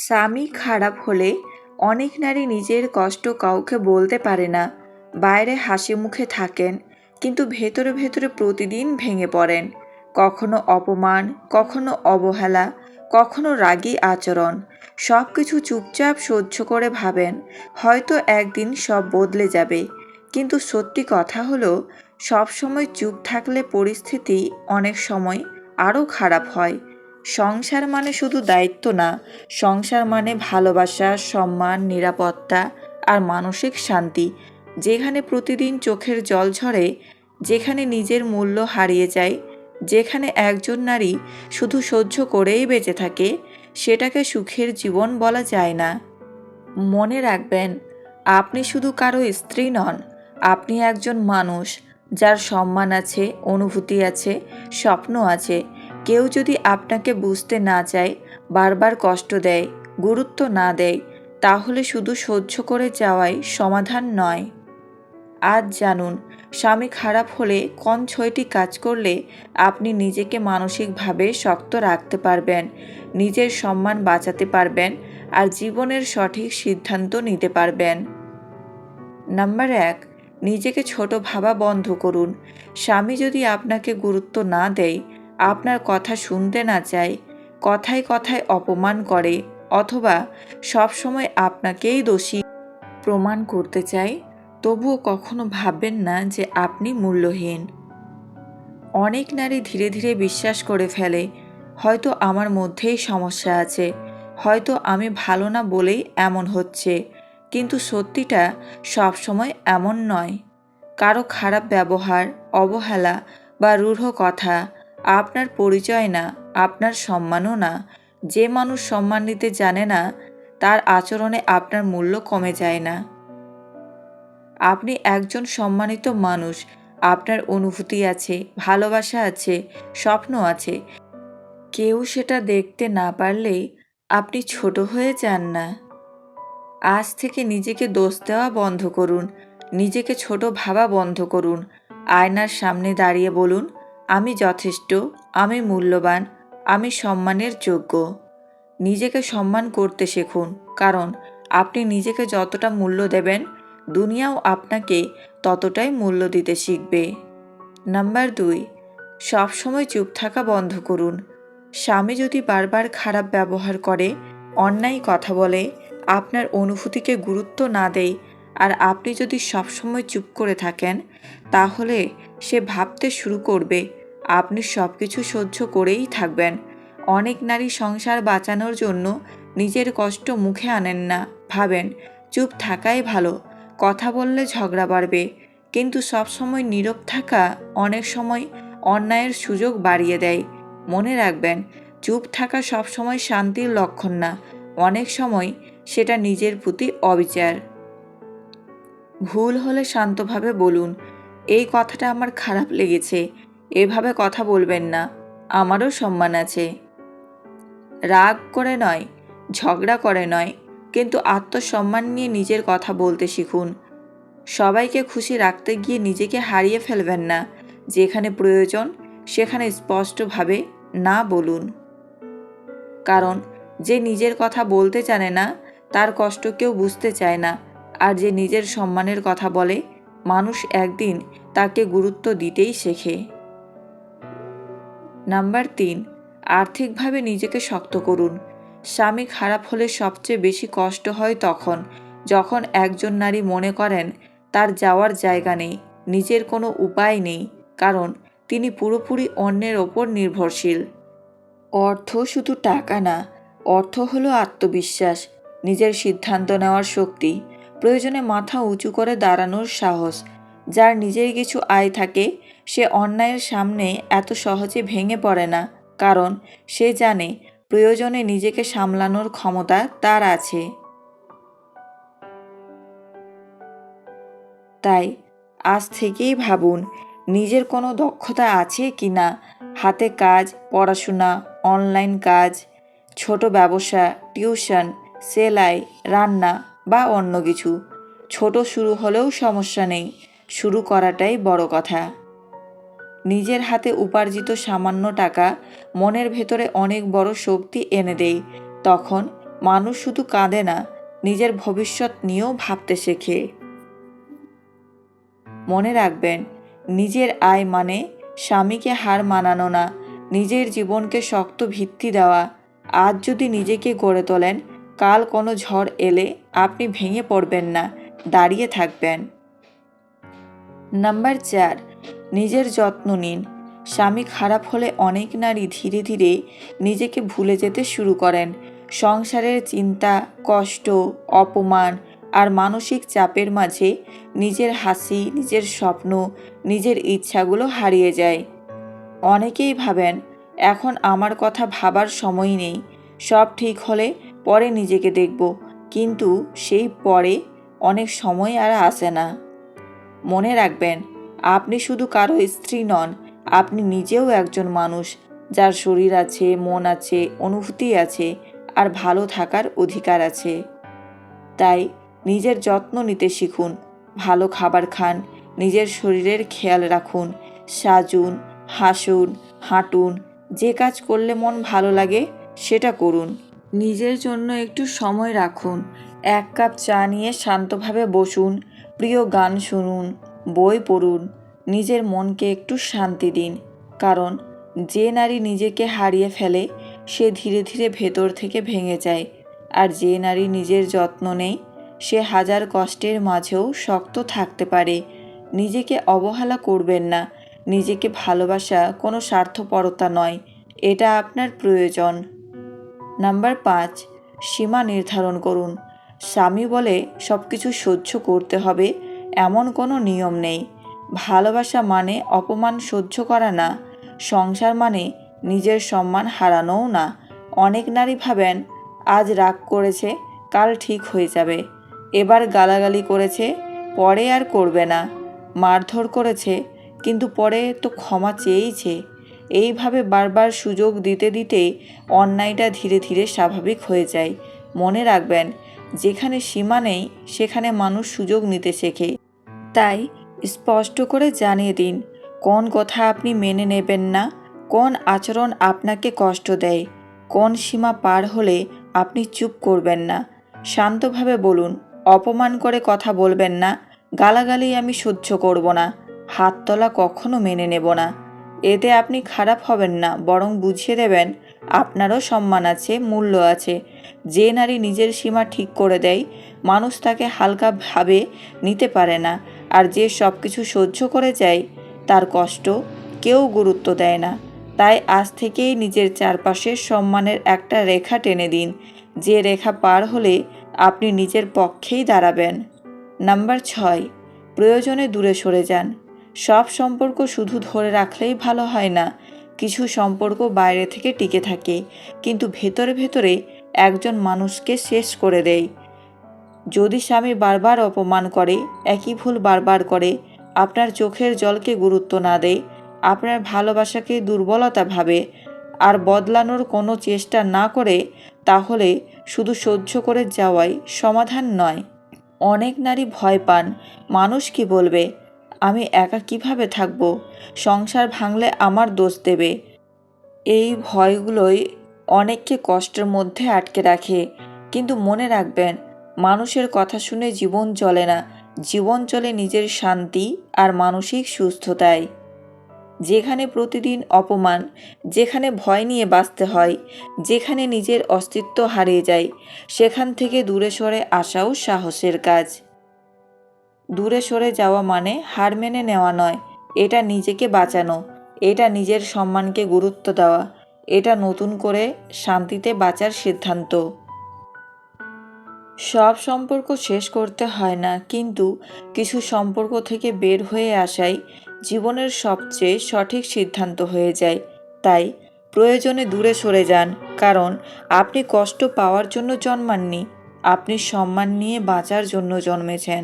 স্বামী খারাপ হলে অনেক নারী নিজের কষ্ট কাউকে বলতে পারে না। বাইরে হাসি মুখে থাকেন, কিন্তু ভেতরে ভেতরে প্রতিদিন ভেঙে পড়েন। কখনো অপমান, কখনো অবহেলা, কখনো রাগী আচরণ। সব কিছু চুপচাপ সহ্য করে ভাবেন হয়তো একদিন সব বদলে যাবে। কিন্তু সত্যি কথা হলো, সব সময় চুপ থাকলে পরিস্থিতি অনেক সময় আরও খারাপ হয়। সংসার মানে শুধু দায়িত্ব না, সংসার মানে ভালোবাসা, সম্মান, নিরাপত্তা আর মানসিক শান্তি। যেখানে প্রতিদিন চোখের জল ঝরে, যেখানে নিজের মূল্য হারিয়ে যায়, যেখানে একজন নারী শুধু সহ্য করেই বেঁচে থাকে, সেটাকে সুখের জীবন বলা যায় না। মনে রাখবেন, আপনি শুধু কারো স্ত্রী নন, আপনি একজন মানুষ যার সম্মান আছে, অনুভূতি আছে, স্বপ্ন আছে। কেউ যদি আপনাকে বুঝতে না চায়, বারবার কষ্ট দেয়, গুরুত্ব না দেয়, তাহলে শুধু সহ্য করে যাওয়াই সমাধান নয়। আজ জানুন, স্বামী খারাপ হলে কোন 6টি কাজ করলে আপনি নিজেকে মানসিকভাবে শক্ত রাখতে পারবেন, নিজের সম্মান বাঁচাতে পারবেন আর জীবনের সঠিক সিদ্ধান্ত নিতে পারবেন। নাম্বার 1, নিজেকে ছোট ভাবা বন্ধ করুন। স্বামী যদি আপনাকে গুরুত্ব না দেয়, আপনার কথা শুনতে না চায়, কথায় কথায় অপমান করে অথবা সবসময় আপনাকেই দোষী প্রমাণ করতে চায়, তবুও কখনো ভাববেন না যে আপনি মূল্যহীন। অনেক নারী ধীরে ধীরে বিশ্বাস করে ফেলে, হয়তো আমার মধ্যেই সমস্যা আছে, হয়তো আমি ভালো না বলেই এমন হচ্ছে। কিন্তু সত্যিটা সবসময় এমন নয়। কারো খারাপ ব্যবহার, অবহেলা বা রূঢ় কথা আপনার পরিচয় না, আপনার সম্মানও না। যে মানুষ সম্মান নিতে জানে না, তার আচরণে আপনার মূল্য কমে যায় না। আপনি একজন সম্মানিত মানুষ, আপনার অনুভূতি আছে, ভালোবাসা আছে, স্বপ্ন আছে। কেউ সেটা দেখতে না পারলেই আপনি ছোট হয়ে যান না। আজ থেকে নিজেকে দোষ দেওয়া বন্ধ করুন, নিজেকে ছোট ভাবা বন্ধ করুন। আয়নার সামনে দাঁড়িয়ে বলুন, আমি যথেষ্ট, আমি মূল্যবান, আমি সম্মানের যোগ্য। নিজেকে সম্মান করতে শিখুন, কারণ আপনি নিজেকে যতটা মূল্য দেবেন, দুনিয়াও আপনাকে ততটাই মূল্য দিতে শিখবে। নাম্বার 2, সবসময় চুপ থাকা বন্ধ করুন। স্বামী যদি বারবার খারাপ ব্যবহার করে, অন্যায় কথা বলে, আপনার অনুভূতিকে গুরুত্ব না দেয়, আর আপনি যদি সবসময় চুপ করে থাকেন, তাহলে সে ভাবতে শুরু করবে আপনি সব কিছু সহ্য করেই থাকবেন। অনেক নারী সংসার বাঁচানোর জন্য নিজের কষ্ট মুখে আনেন না, ভাবেন চুপ থাকাই ভালো, কথা বললে ঝগড়া বাড়বে। কিন্তু সবসময় নীরব থাকা অনেক সময় অন্যায়ের সুযোগ বাড়িয়ে দেয়। মনে রাখবেন, চুপ থাকা সবসময় শান্তির লক্ষণ না, অনেক সময় সেটা নিজের প্রতি অবিচার। ভুল হলে শান্তভাবে বলুন, এই কথাটা আমার খারাপ লেগেছে, এভাবে কথা বলবেন না, আমারও সম্মান আছে। রাগ করে নয়, ঝগড়া করে নয়, কিন্তু আত্মসম্মান নিয়ে নিজের কথা বলতে শিখুন। সবাইকে খুশি রাখতে গিয়ে নিজেকে হারিয়ে ফেলবেন না। যেখানে প্রয়োজন সেখানে স্পষ্টভাবে না বলুন, কারণ যে নিজের কথা বলতে জানে না, তার কষ্ট কেউ বুঝতে চায় না। আর যে নিজের সম্মানের কথা বলে, মানুষ একদিন তাকে গুরুত্ব দিতেই শেখে। নাম্বার 3, আর্থিকভাবে নিজেকে শক্ত করুন। স্বামী খারাপ হলে সবচেয়ে বেশি কষ্ট হয় তখন, যখন একজন নারী মনে করেন তার যাওয়ার জায়গা নেই, নিজের কোনো উপায় নেই, কারণ তিনি পুরোপুরি অন্যের ওপর নির্ভরশীল। অর্থ শুধু টাকা না, অর্থ হলো আত্মবিশ্বাস, নিজের সিদ্ধান্ত নেওয়ার শক্তি, প্রয়োজনে মাথা উঁচু করে দাঁড়ানোর সাহস। যার নিজের কিছু আয় থাকে, সে অন্যায়ের সামনে এত সহজে ভেঙে পড়ে না, কারণ সে জানে প্রয়োজনে নিজেকে সামলানোর ক্ষমতা তার আছে। তাই আজ থেকেই ভাবুন, নিজের কোনো দক্ষতা আছে কি না। হাতে কাজ, পড়াশোনা, অনলাইন কাজ, ছোট ব্যবসা, টিউশন, সেলাই, রান্না বা অন্য কিছু। ছোট শুরু হলেও সমস্যা নেই, শুরু করাটাই বড় কথা। নিজের হাতে উপার্জিত সামান্য টাকা মনের ভেতরে অনেক বড় শক্তি এনে দেয়। তখন মানুষ শুধু কাঁদে না, নিজের ভবিষ্যৎ নিয়েও ভাবতে শেখে। মনে রাখবেন, নিজের আয় মানে স্বামীকে হার মানানো না, নিজের জীবনকে শক্ত ভিত্তি দেওয়া। আজ যদি নিজেকে গড়ে তোলেন, কাল কোনো ঝড় এলে আপনি ভেঙে পড়বেন না, দাঁড়িয়ে থাকবেন। নাম্বার 4, নিজের যত্ন নিন। স্বামী খারাপ হলে অনেক নারী ধীরে ধীরে নিজেকে ভুলে যেতে শুরু করেন। সংসারের চিন্তা, কষ্ট, অপমান আর মানসিক চাপের মাঝে নিজের হাসি, নিজের স্বপ্ন, নিজের ইচ্ছাগুলো হারিয়ে যায়। অনেকেই ভাবেন, এখন আমার কথা ভাবার সময় নেই, সব ঠিক হলে পরে নিজেকে দেখব। কিন্তু সেই পরে অনেক সময় আর আসে না। মনে রাখবেন, আপনি শুধু কারো স্ত্রী নন, আপনি নিজেও একজন মানুষ, যার শরীর আছে, মন আছে, অনুভূতি আছে আর ভালো থাকার অধিকার আছে। তাই নিজের যত্ন নিতে শিখুন, ভালো খাবার খান, নিজের শরীরের খেয়াল রাখুন, সাজুন, হাসুন, হাঁটুন, যে কাজ করলে মন ভালো লাগে সেটা করুন। নিজের জন্য একটু সময় রাখুন, 1 কাপ চা নিয়ে শান্তভাবে বসুন, প্রিয় গান শুনুন, বই পড়ুন, নিজের মনকে একটু শান্তি দিন। কারণ যে নারী নিজেকে হারিয়ে ফেলে সে ধীরে ধীরে ভেতর থেকে ভেঙে যায়, আর যে নারী নিজের যত্ন নেয় সে হাজার কষ্টের মাঝেও শক্ত থাকতে পারে। নিজেকে অবহেলা করবেন না, নিজেকে ভালোবাসা কোনো স্বার্থপরতা নয়, এটা আপনার প্রয়োজন। নাম্বার 5, সীমা নির্ধারণ করুন। স্বামী বলে সব কিছু সহ্য করতে হবে এমন কোনো নিয়ম নেই। ভালোবাসা মানে অপমান সহ্য করা না, সংসার মানে নিজের সম্মান হারানোও না। অনেক নারী ভাবেন, আজ রাগ করেছে, কাল ঠিক হয়ে যাবে। এবার গালাগালি করেছে, পরে আর করবে না। মারধর করেছে, কিন্তু পরে তো ক্ষমা চেয়েইছে। এইভাবে বারবার সুযোগ দিতে দিতে অন্যায়টা ধীরে ধীরে স্বাভাবিক হয়ে যায়। মনে রাখবেন, যেখানে সীমা নেই সেখানে মানুষ সুযোগ নিতে শেখে। তাই স্পষ্ট করে জানিয়ে দিন, কোন কথা আপনি মেনে নেবেন না, কোন আচরণ আপনাকে কষ্ট দেয়, কোন সীমা পার হলে আপনি চুপ করবেন না। শান্তভাবে বলুন, অপমান করে কথা বলবেন না, গালাগালি আমি সহ্য করব না, হাত তোলা কখনো মেনে নেব না। এতে আপনি খারাপ হবেন না, বরং বুঝিয়ে দেবেন আপনারও সম্মান আছে, মূল্য আছে। যে নারী নিজের সীমা ঠিক করে দেয়, মানুষ তাকে হালকাভাবে নিতে পারে না। আর যে সব কিছু সহ্য করে যায়, তার কষ্ট কেউ গুরুত্ব দেয় না। তাই আজ থেকেই নিজের চারপাশের সম্মানের একটা রেখা টেনে দিন, যে রেখা পার হলে আপনি নিজের পক্ষেই দাঁড়াবেন। নাম্বার 6, প্রয়োজনে দূরে সরে যান। সব সম্পর্ক শুধু ধরে রাখলেই ভালো হয় না। কিছু সম্পর্ক বাইরে থেকে টিকে থাকে, কিন্তু ভেতরে ভেতরে একজন মানুষকে শেষ করে দেয়। যদি স্বামী বারবার অপমান করে, একই ভুল বারবার করে, আপনার চোখের জলকে গুরুত্ব না দেয়, আপনার ভালোবাসাকে দুর্বলতা ভাবে আর বদলানোর কোনো চেষ্টা না করে, তাহলে শুধু সহ্য করে যাওয়াই সমাধান নয়। অনেক নারী ভয় পান, মানুষ কি বলবে, আমি একা কিভাবে থাকব, সংসার ভাঙলে আমার দোষ দেবে। এই ভয়গুলোই অনেককে কষ্টের মধ্যে আটকে রাখে। কিন্তু মনে রাখবেন, মানুষের কথা শুনে জীবন চলে না, জীবন চলে নিজের শান্তি আর মানসিক সুস্থতায়। যেখানে প্রতিদিন অপমান, যেখানে ভয় নিয়ে বাঁচতে হয়, যেখানে নিজের অস্তিত্ব হারিয়ে যায়, সেখান থেকে দূরে সরে আসাও সাহসের কাজ। দূরে সরে যাওয়া মানে হার মেনে নেওয়া নয়, এটা নিজেকে বাঁচানো, এটা নিজের সম্মানকে গুরুত্ব দেওয়া, এটা নতুন করে শান্তিতে বাঁচার সিদ্ধান্ত। সব সম্পর্ক শেষ করতে হয় না, কিন্তু কিছু সম্পর্ক থেকে বের হয়ে আসাই জীবনের সবচেয়ে সঠিক সিদ্ধান্ত হয়ে যায়। তাই প্রয়োজনে দূরে সরে যান, কারণ আপনি কষ্ট পাওয়ার জন্য জন্মাননি, আপনি সম্মান নিয়ে বাঁচার জন্য জন্মেছেন।